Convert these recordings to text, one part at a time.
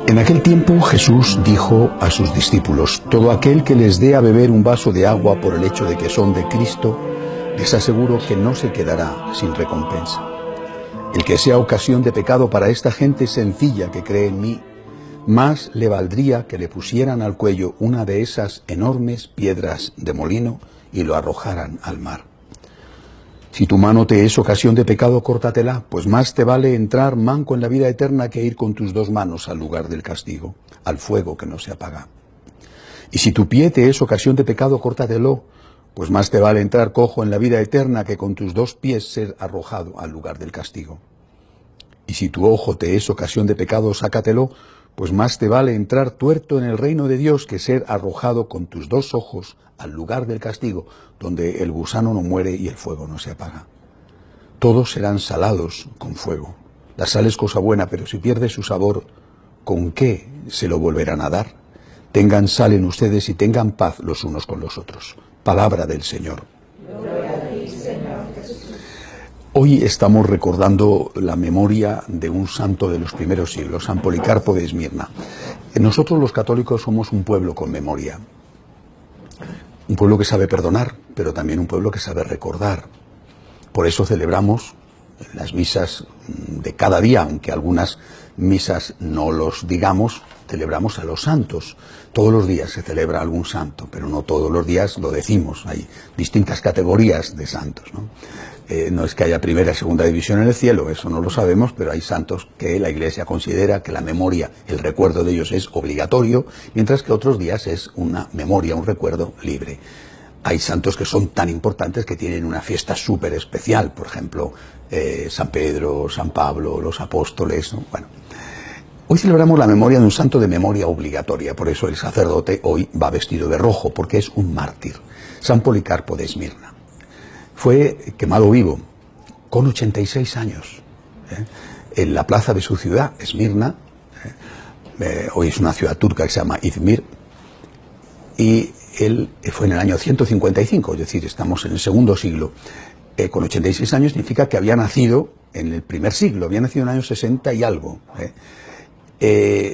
En aquel tiempo Jesús dijo a sus discípulos: todo aquel que les dé a beber un vaso de agua por el hecho de que son de Cristo, les aseguro que no se quedará sin recompensa. El que sea ocasión de pecado para esta gente sencilla que cree en mí, más le valdría que le pusieran al cuello una de esas enormes piedras de molino y lo arrojaran al mar. Si tu mano te es ocasión de pecado, córtatela, pues más te vale entrar manco en la vida eterna que ir con tus dos manos al lugar del castigo, al fuego que no se apaga. Y si tu pie te es ocasión de pecado, córtatelo, pues más te vale entrar cojo en la vida eterna que con tus dos pies ser arrojado al lugar del castigo. Y si tu ojo te es ocasión de pecado, sácatelo, pues más te vale entrar tuerto en el reino de Dios que ser arrojado con tus dos ojos al lugar del castigo, donde el gusano no muere y el fuego no se apaga. Todos serán salados con fuego. La sal es cosa buena, pero si pierde su sabor, ¿con qué se lo volverán a dar? Tengan sal en ustedes y tengan paz los unos con los otros. Palabra del Señor. Gloria a ti, Señor Jesús. Hoy estamos recordando la memoria de un santo de los primeros siglos, San Policarpo de Esmirna. Nosotros los católicos somos un pueblo con memoria. Un pueblo que sabe perdonar, pero también un pueblo que sabe recordar. Por eso celebramos las misas de cada día, aunque algunas misas no los digamos, celebramos a los santos. Todos los días se celebra algún santo, pero no todos los días lo decimos. Hay distintas categorías de santos, ¿no? No es que haya primera y segunda división en el cielo, eso no lo sabemos, pero hay santos que la Iglesia considera que la memoria, el recuerdo de ellos es obligatorio, mientras que otros días es una memoria, un recuerdo libre. Hay santos que son tan importantes que tienen una fiesta súper especial, por ejemplo, San Pedro, San Pablo, los apóstoles, ¿no? Bueno, hoy celebramos la memoria de un santo de memoria obligatoria, por eso el sacerdote hoy va vestido de rojo, porque es un mártir, San Policarpo de Esmirna. Fue quemado vivo, con 86 años, en la plaza de su ciudad, Esmirna. Hoy es una ciudad turca que se llama Izmir, y él fue en el año 155, es decir, estamos en el segundo siglo. Con 86 años significa que había nacido en el primer siglo, había nacido en el año 60 y algo.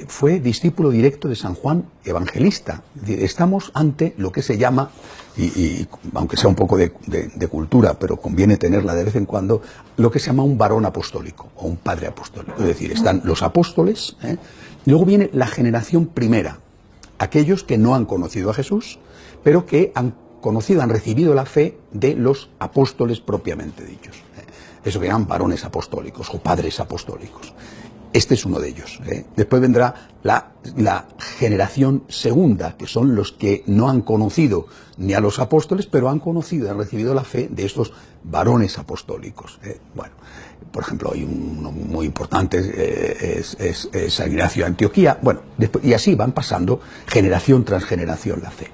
Fue discípulo directo de San Juan Evangelista. Estamos ante lo que se llama, y aunque sea un poco de cultura, pero conviene tenerla de vez en cuando, lo que se llama un varón apostólico o un padre apostólico. Es decir, están los apóstoles, y luego viene la generación primera, aquellos que no han conocido a Jesús, pero que han conocido, han recibido la fe de los apóstoles propiamente dichos. Eso que llaman varones apostólicos o padres apostólicos. Este es uno de ellos. Después vendrá la generación segunda, que son los que no han conocido ni a los apóstoles, pero han conocido, han recibido la fe de estos varones apostólicos. Bueno, por ejemplo, hay uno muy importante, es San Ignacio de Antioquía. Bueno, después, y así van pasando generación tras generación la fe.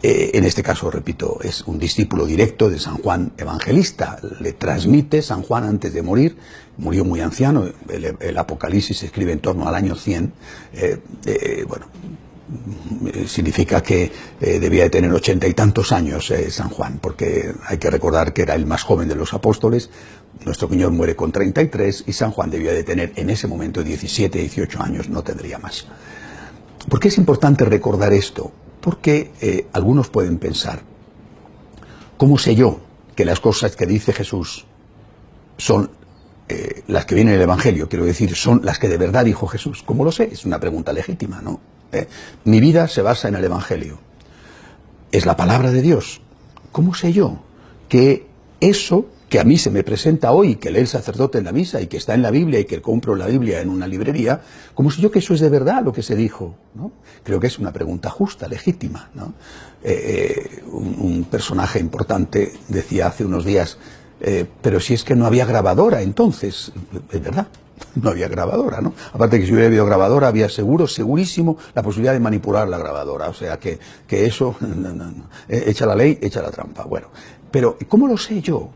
En este caso, repito, es un discípulo directo de San Juan Evangelista. Le transmite San Juan antes de morir. Murió muy anciano. El Apocalipsis se escribe en torno al año 100. Bueno, significa que debía de tener 80 y tantos años San Juan, porque hay que recordar que era el más joven de los apóstoles. Nuestro Señor muere con 33 y San Juan debía de tener en ese momento 17, 18 años, no tendría más. ¿Por qué es importante recordar esto? Porque algunos pueden pensar, ¿cómo sé yo que las cosas que dice Jesús son las que vienen en el Evangelio? Quiero decir, son las que de verdad dijo Jesús. ¿Cómo lo sé? Es una pregunta legítima, ¿no? Mi vida se basa en el Evangelio. Es la palabra de Dios. ¿Cómo sé yo que eso que a mí se me presenta hoy, que lee el sacerdote en la misa y que está en la Biblia y que compro la Biblia en una librería, como si yo que eso es de verdad lo que se dijo, ¿no? Creo que es una pregunta justa, legítima, ¿no? Un personaje importante decía hace unos días, pero si es que no había grabadora entonces, es verdad, no había grabadora, ¿no? Aparte que si hubiera habido grabadora había segurísimo la posibilidad de manipular la grabadora, o sea que eso, no. Echa la ley, echa la trampa, bueno. Pero ¿cómo lo sé yo?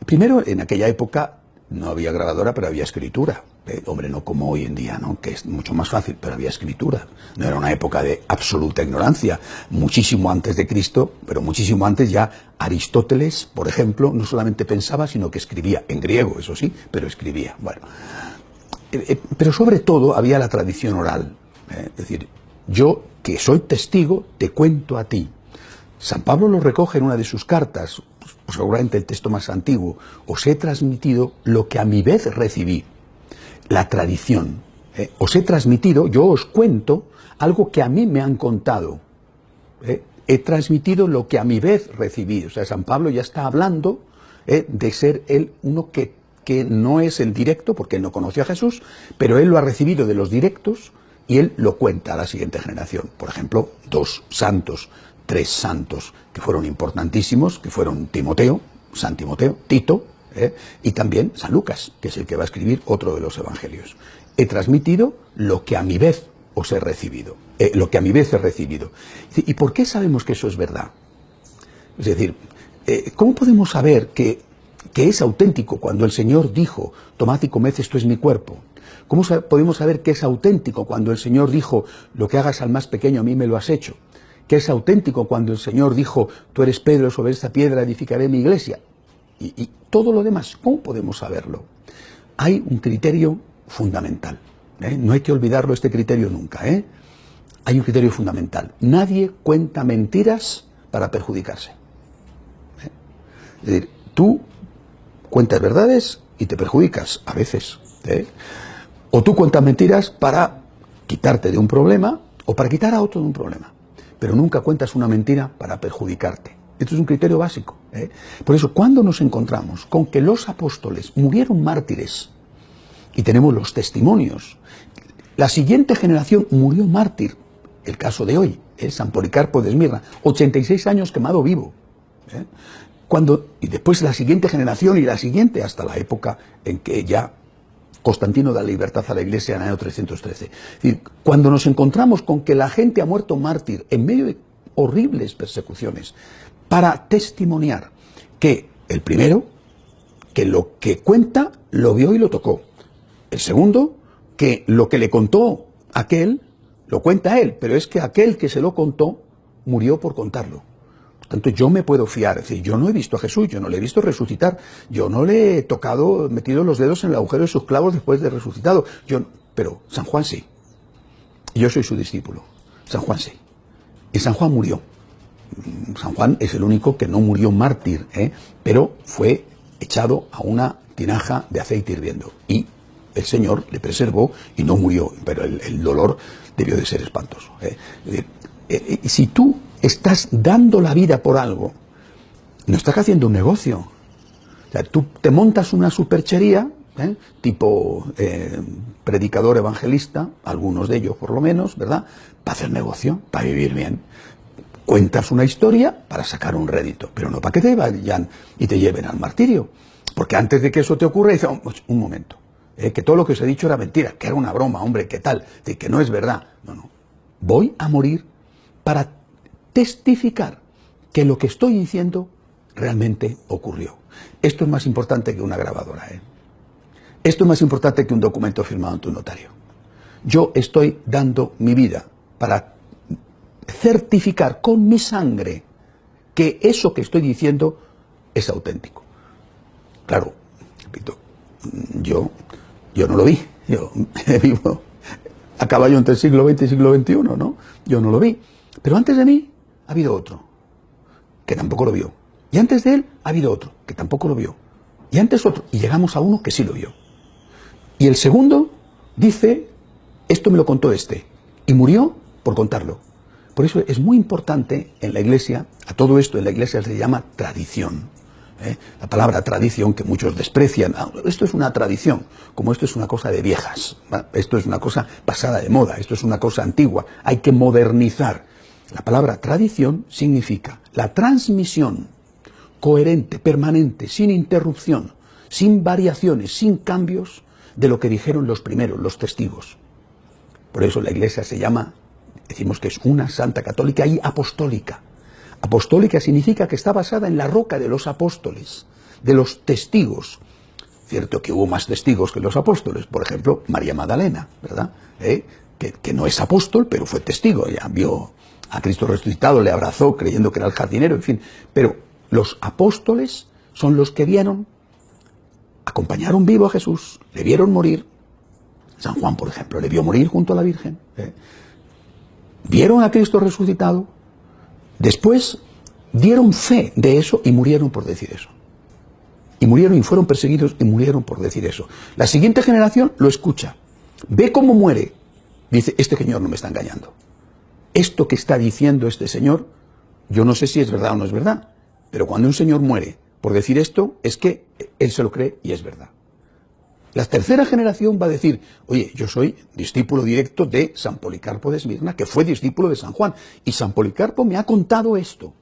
Primero, en aquella época no había grabadora, pero había escritura. Hombre, no como hoy en día, ¿no? Que es mucho más fácil, pero había escritura. No era una época de absoluta ignorancia. Muchísimo antes de Cristo, pero muchísimo antes ya Aristóteles, por ejemplo, no solamente pensaba, sino que escribía, en griego, eso sí, pero escribía. Bueno, Pero sobre todo había la tradición oral. Es decir, yo que soy testigo, te cuento a ti. San Pablo lo recoge en una de sus cartas, pues seguramente el texto más antiguo. Os he transmitido lo que a mi vez recibí. La tradición. Os he transmitido, yo os cuento algo que a mí me han contado. He transmitido lo que a mi vez recibí. O sea, San Pablo ya está hablando de ser él uno que no es el directo, porque él no conoció a Jesús, pero él lo ha recibido de los directos y él lo cuenta a la siguiente generación. Por ejemplo, 2 santos, 3 santos que fueron importantísimos, que fueron Timoteo, San Timoteo, Tito, y también San Lucas, que es el que va a escribir otro de los evangelios. He transmitido lo que a mi vez os he recibido, lo que a mi vez he recibido. ¿Y por qué sabemos que eso es verdad? Es decir, ¿cómo podemos saber que es auténtico cuando el Señor dijo, tomad y comed, esto es mi cuerpo? ¿Cómo podemos saber que es auténtico cuando el Señor dijo, lo que hagas al más pequeño a mí me lo has hecho? ¿Que es auténtico cuando el Señor dijo, tú eres Pedro, sobre esta piedra edificaré mi iglesia? Y todo lo demás, ¿cómo podemos saberlo? Hay un criterio fundamental. No hay que olvidarlo, este criterio nunca. Hay un criterio fundamental. Nadie cuenta mentiras para perjudicarse. Es decir, tú cuentas verdades y te perjudicas a veces. O tú cuentas mentiras para quitarte de un problema o para quitar a otro de un problema. Pero nunca cuentas una mentira para perjudicarte. Esto es un criterio básico. Por eso, cuando nos encontramos con que los apóstoles murieron mártires, y tenemos los testimonios, la siguiente generación murió mártir, el caso de hoy, San Policarpo de Esmirna, 86 años quemado vivo. Y después la siguiente generación y la siguiente, hasta la época en que ya Constantino da libertad a la Iglesia en el año 313. Es decir, cuando nos encontramos con que la gente ha muerto mártir en medio de horribles persecuciones, para testimoniar que el primero, que lo que cuenta, lo vio y lo tocó. El segundo, que lo que le contó aquel, lo cuenta él, pero es que aquel que se lo contó murió por contarlo. Por tanto, yo me puedo fiar. Es decir, yo no he visto a Jesús, yo no le he visto resucitar, yo no le he tocado, metido los dedos en el agujero de sus clavos después de resucitado. Pero San Juan sí. Yo soy su discípulo. San Juan sí. Y San Juan murió. San Juan es el único que no murió mártir, pero fue echado a una tinaja de aceite hirviendo. Y el Señor le preservó y no murió, pero el dolor debió de ser espantoso. Es decir, si tú estás dando la vida por algo, no estás haciendo un negocio. O sea, tú te montas una superchería, tipo predicador evangelista, algunos de ellos por lo menos, ¿verdad? Para hacer negocio, para vivir bien. Cuentas una historia para sacar un rédito, pero no para que te vayan y te lleven al martirio. Porque antes de que eso te ocurra, dices, un momento, que todo lo que os he dicho era mentira, que era una broma, hombre, ¿qué tal? De que no es verdad. No. Voy a morir para testificar que lo que estoy diciendo realmente ocurrió. Esto es más importante que una grabadora, Esto es más importante que un documento firmado ante un notario. Yo estoy dando mi vida para certificar con mi sangre que eso que estoy diciendo es auténtico. Claro, repito, yo no lo vi. Yo vivo a caballo entre el siglo XX y el siglo XXI, ¿no? Yo no lo vi. Pero antes de mí ha habido otro que tampoco lo vio. Y antes de él ha habido otro que tampoco lo vio. Y antes otro. Y llegamos a uno que sí lo vio. Y el segundo dice, esto me lo contó este. Y murió por contarlo. Por eso es muy importante en la Iglesia, a todo esto en la Iglesia se llama tradición. La palabra tradición que muchos desprecian, esto es una tradición, como esto es una cosa de viejas, esto es una cosa pasada de moda, esto es una cosa antigua, hay que modernizar. La palabra tradición significa la transmisión coherente, permanente, sin interrupción, sin variaciones, sin cambios de lo que dijeron los primeros, los testigos. Por eso la Iglesia se llama, decimos que es una santa católica y apostólica. Apostólica significa que está basada en la roca de los apóstoles, de los testigos. Cierto que hubo más testigos que los apóstoles, por ejemplo, María Magdalena, ¿verdad? Que no es apóstol, pero fue testigo, ya vio a Cristo resucitado, le abrazó creyendo que era el jardinero, en fin. Pero los apóstoles son los que vieron, acompañaron vivo a Jesús, le vieron morir, San Juan, por ejemplo, le vio morir junto a la Virgen. Vieron a Cristo resucitado, después dieron fe de eso y murieron por decir eso. Y murieron y fueron perseguidos y murieron por decir eso. La siguiente generación lo escucha, ve cómo muere, dice, este señor no me está engañando. Esto que está diciendo este señor, yo no sé si es verdad o no es verdad, pero cuando un señor muere por decir esto, es que él se lo cree y es verdad. La tercera generación va a decir, oye, yo soy discípulo directo de San Policarpo de Esmirna, que fue discípulo de San Juan, y San Policarpo me ha contado esto,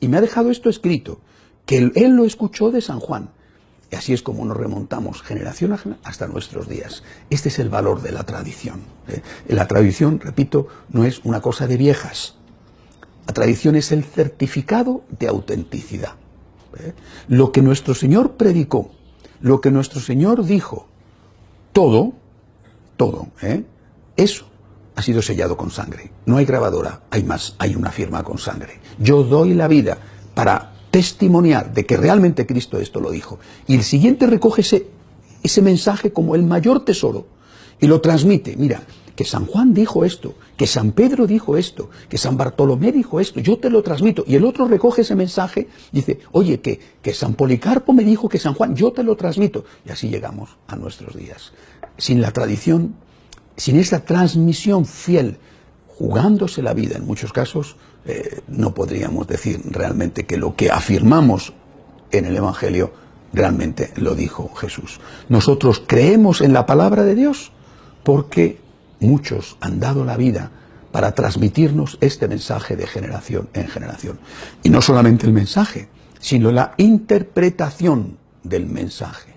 y me ha dejado esto escrito, que él lo escuchó de San Juan. Y así es como nos remontamos generación a generación hasta nuestros días. Este es el valor de la tradición. La tradición, repito, no es una cosa de viejas. La tradición es el certificado de autenticidad. Lo que nuestro Señor predicó, lo que nuestro Señor dijo, todo, eso ha sido sellado con sangre. No hay grabadora, hay más, hay una firma con sangre. Yo doy la vida para testimoniar de que realmente Cristo esto lo dijo. Y el siguiente recoge ese mensaje como el mayor tesoro y lo transmite. Mira, que San Juan dijo esto, que San Pedro dijo esto, que San Bartolomé dijo esto, yo te lo transmito. Y el otro recoge ese mensaje y dice, oye, que San Policarpo me dijo que San Juan, yo te lo transmito. Y así llegamos a nuestros días. Sin la tradición, sin esa transmisión fiel, jugándose la vida en muchos casos, no podríamos decir realmente que lo que afirmamos en el Evangelio realmente lo dijo Jesús. Nosotros creemos en la palabra de Dios porque muchos han dado la vida para transmitirnos este mensaje de generación en generación. Y no solamente el mensaje, sino la interpretación del mensaje.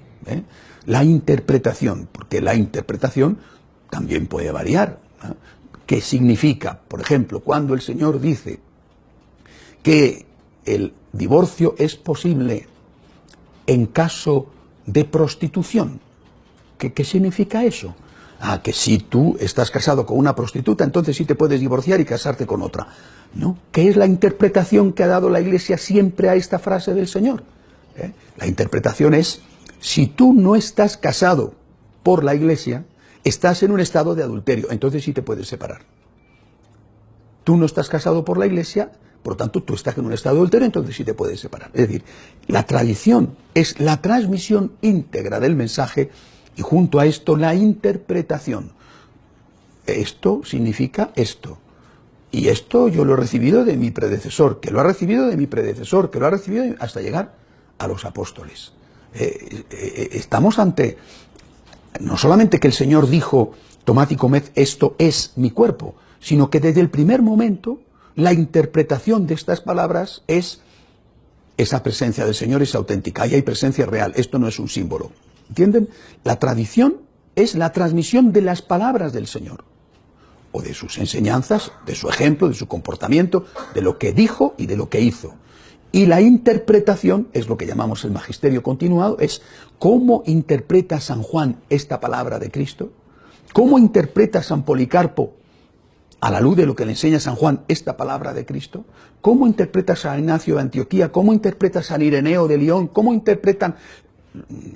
La interpretación, porque la interpretación también puede variar. ¿Qué significa? Por ejemplo, cuando el Señor dice que el divorcio es posible en caso de prostitución. ¿Qué significa eso? Que si tú estás casado con una prostituta, entonces sí te puedes divorciar y casarte con otra. ¿No? ¿Qué es la interpretación que ha dado la Iglesia siempre a esta frase del Señor? La interpretación es, si tú no estás casado por la Iglesia, estás en un estado de adulterio, entonces sí te puedes separar. Tú no estás casado por la Iglesia, por lo tanto tú estás en un estado de adulterio, entonces sí te puedes separar. Es decir, la tradición es la transmisión íntegra del mensaje y junto a esto la interpretación. Esto significa esto. Y esto yo lo he recibido de mi predecesor, que lo ha recibido de mi predecesor, que lo ha recibido hasta llegar a los apóstoles. Estamos ante... No solamente que el Señor dijo, tomad y comed, esto es mi cuerpo, sino que desde el primer momento la interpretación de estas palabras es esa presencia del Señor es auténtica, ahí hay presencia real, esto no es un símbolo. ¿Entienden? La tradición es la transmisión de las palabras del Señor, o de sus enseñanzas, de su ejemplo, de su comportamiento, de lo que dijo y de lo que hizo. Y la interpretación es lo que llamamos el magisterio continuado, es cómo interpreta San Juan esta palabra de Cristo, cómo interpreta San Policarpo, a la luz de lo que le enseña San Juan, esta palabra de Cristo, cómo interpreta San Ignacio de Antioquía, cómo interpreta San Ireneo de León, cómo interpretan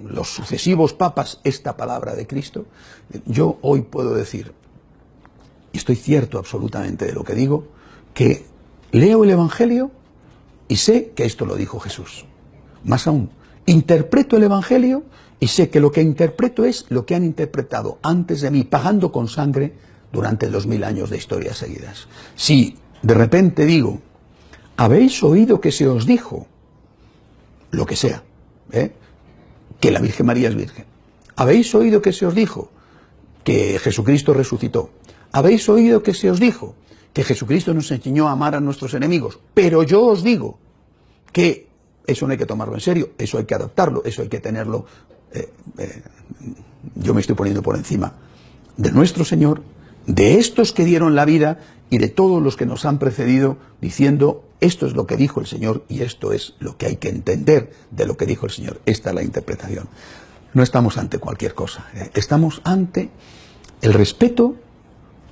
los sucesivos papas esta palabra de Cristo. Yo hoy puedo decir, y estoy cierto absolutamente de lo que digo, que leo el Evangelio y sé que esto lo dijo Jesús. Más aún, interpreto el Evangelio y sé que lo que interpreto es lo que han interpretado antes de mí, pagando con sangre durante 2000 años de historias seguidas. Si de repente digo, habéis oído que se os dijo, lo que sea, que la Virgen María es virgen. Habéis oído que se os dijo que Jesucristo resucitó. Habéis oído que se os dijo que Jesucristo nos enseñó a amar a nuestros enemigos, pero yo os digo que eso no hay que tomarlo en serio, eso hay que adaptarlo, eso hay que tenerlo, yo me estoy poniendo por encima de nuestro Señor, de estos que dieron la vida y de todos los que nos han precedido, diciendo, esto es lo que dijo el Señor y esto es lo que hay que entender de lo que dijo el Señor. Esta es la interpretación. No estamos ante cualquier cosa, estamos ante el respeto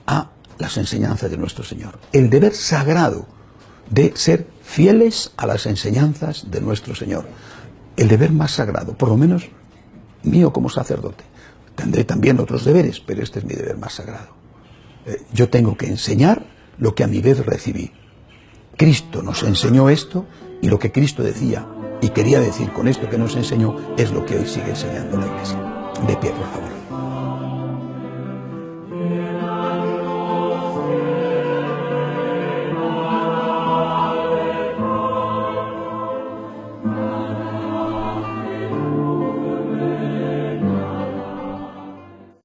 a las enseñanzas de nuestro Señor, el deber sagrado de ser fieles a las enseñanzas de nuestro Señor, el deber más sagrado, por lo menos mío como sacerdote. tendré también otros deberes, pero este es mi deber más sagrado. Yo tengo que enseñar lo que a mi vez recibí. Cristo nos enseñó esto, y lo que Cristo decía y quería decir con esto que nos enseñó es lo que hoy sigue enseñando la Iglesia. De pie, por favor.